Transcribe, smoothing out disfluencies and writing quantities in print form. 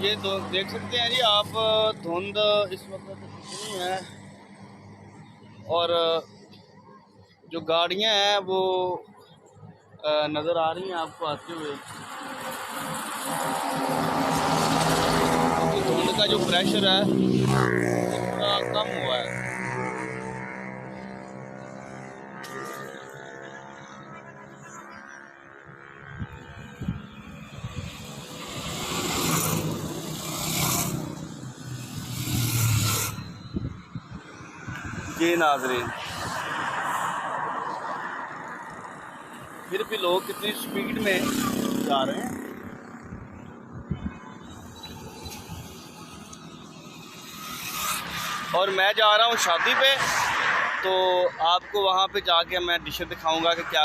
ये तो देख सकते हैं जी आप, धुंध इस वक्त कितनी है और जो गाड़ियां हैं वो नज़र आ रही हैं आपको आते हुए। तो धुंध का जो प्रेशर है थोड़ा कम हुआ है। ये नाज़रीन, फिर भी लोग कितनी स्पीड में जा रहे हैं। और मैं जा रहा हूँ शादी पे, तो आपको वहाँ पे जाके मैं डिशें दिखाऊंगा कि क्या